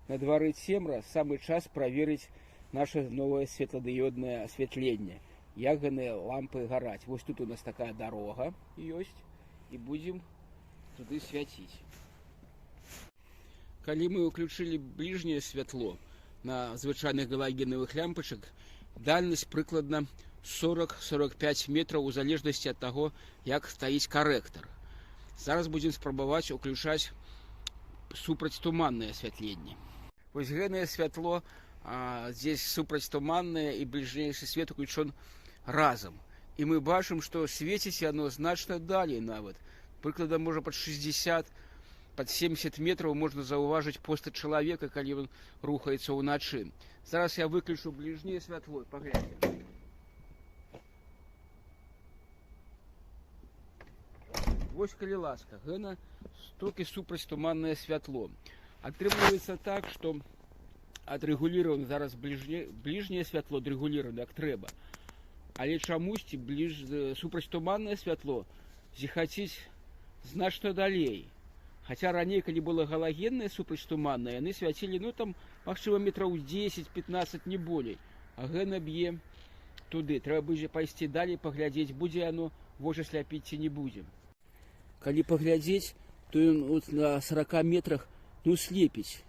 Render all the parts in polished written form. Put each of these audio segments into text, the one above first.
На дворе цемра, самый час проверить наше новое светлодиодное осветление. Як гэтыя лампы гараць. Вот тут у нас такая дорога есть, и будем туды свяціць. Калі мы уключили ближнее светло на звычайных галогеновых лямпочек, дальность прыкладна 40-45 метров у залежнасці от того, як стаіць корректор. Зараз будем спрабаваць уключаць супрацьтуманное осветление. Вот гэтае святло, здесь супрацьтуманное и ближнейший свет уключен разом. И мы бачым, что светіць оно значно далей нават. Прыкладна можа под 60, под 70 метров можно заўважыць постать человека, калі он рухаецца ўначы. Зараз я выключу ближнее святло, поглядим. Вось калі ласка, гэта толькі супрацьтуманное святло. Атрымліваецца так, что отрегулировано зараз ближнее святло, отрегулировано як трэба. Але чамусьці супрацьтуманное святло зіхаціць значна далей. Хотя раней, калі было галогенное супрацьтуманное, яны свяцілі, ну там, магчыма, метров 10-15, не болей. А гэта б'е туды. Трэба будзе пайсці далей, паглядзець, будзе оно вочы сляпіць ці не будзе. Калі паглядзець, то ён вот на 40 метрах, ну, слепіць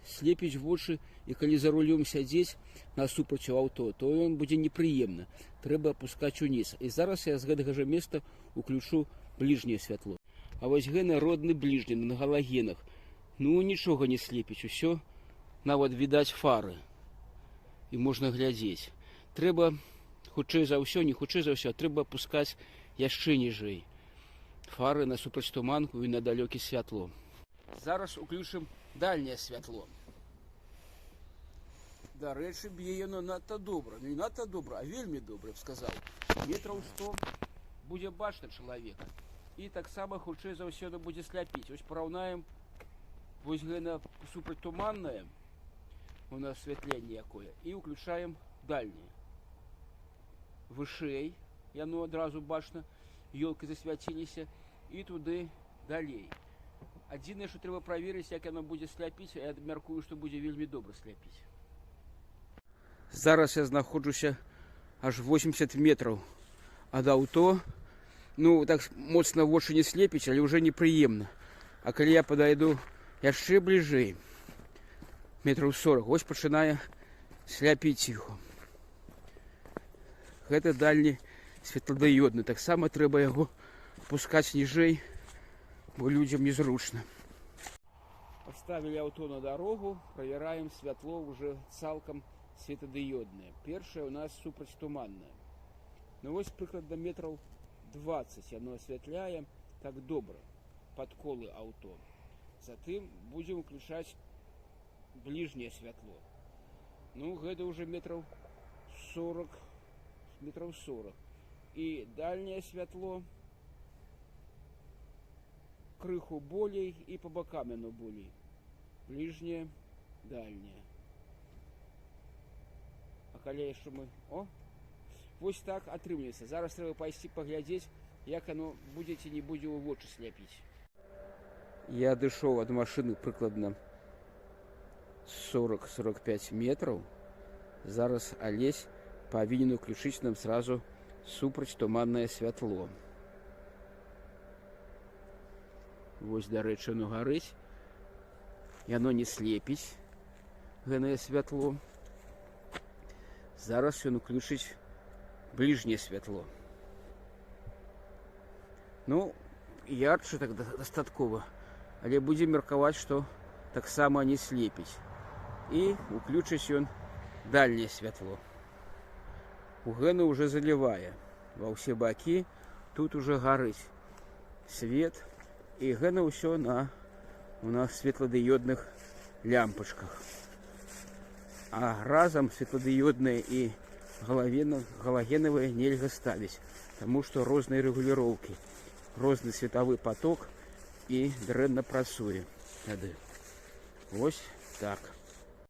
вочы, і калі за рулем сядзець насупраць аўто, то ён будзе непрыемна. Трэба опускаць уніз. І зараз я з гэтага же места уключу ближнее святло. А вось гэны родны ближні на галогенах. Ну, нічога не слепіць, усё нават відаць фары. І можна глядзець. Трэба хутчэй за ўсё, не хутчэй за ўсё, трэба опускаць яшчэ ніжэй фары на супрацьтуманку і на далёкі святло. Зараз уключым дальнее святло. Дарэчы, б'е яно надта добра. Не надта добра, а вельмі добра, я б сказаў. Метраў 100 будзе бачна чалавека. І таксама хутчэй за ўсё яно будзе сляпіць. Вось параўнаем вось гэта супрацьтуманнае у нас асвятленне якое. І уключаем дальнее. Вышэй яно адразу бачна, ёлкі засвяціліся, і туды далей. Адзінае, што трэба праверыць, як яно будзе сляпіць, я мяркую, што будзе вельмі добра сляпіць. Зараз я знаходжуся аж 80 метров ад аўто. Ну, так моцна вочы не слепіць, але ўжо непрыемна. А калі я падайду яшчэ бліжэй, метров 40, вось пачынае сляпіць яго. Гэта дальні светладыёдны. Таксама трэба яго пускаць ніжэй, бо людзям незручна. Поставили аўто на дорогу, проверяем святло уже цалкам светодиодное. Першее у нас супрацьтуманное. Ну вот прыкладна метров 20 оно осветляем так добро под колы аўто. Затым будем включать ближнее святло. Ну гэта уже метров 40. И дальнее святло крыху болей и по бокам оно болей. Ближнее, дальнее. А калі яшчэ мы... О! Вось так атрымліваецца. Зараз трэба пайсці паглядзець, як оно будзе ці не будзе ў вочы сляпіць. Я адышоў ад машыны прыкладна 40-45 метров. Зараз Алесь павінен уключыць нам сразу супрацьтуманнае святло. Вось, дарэчы, оно гарыць. Яно не слепіць гэтае святло. Зараз ён уключыць ближнее святло. Ну, ярче так дастаткова, але будем меркаваць, што таксама не слепіць. І уключыць ён дальнее святло. У гэны уже заливае ва ўсе бакі, тут уже гарыць свет, і гэна ўсё у нас светладыёдных лямпачках. А разом светлодиодные и галогеновые нельзя ставить, потому что разные регулировки, разный световой поток и дрэнна працуе. Вот так.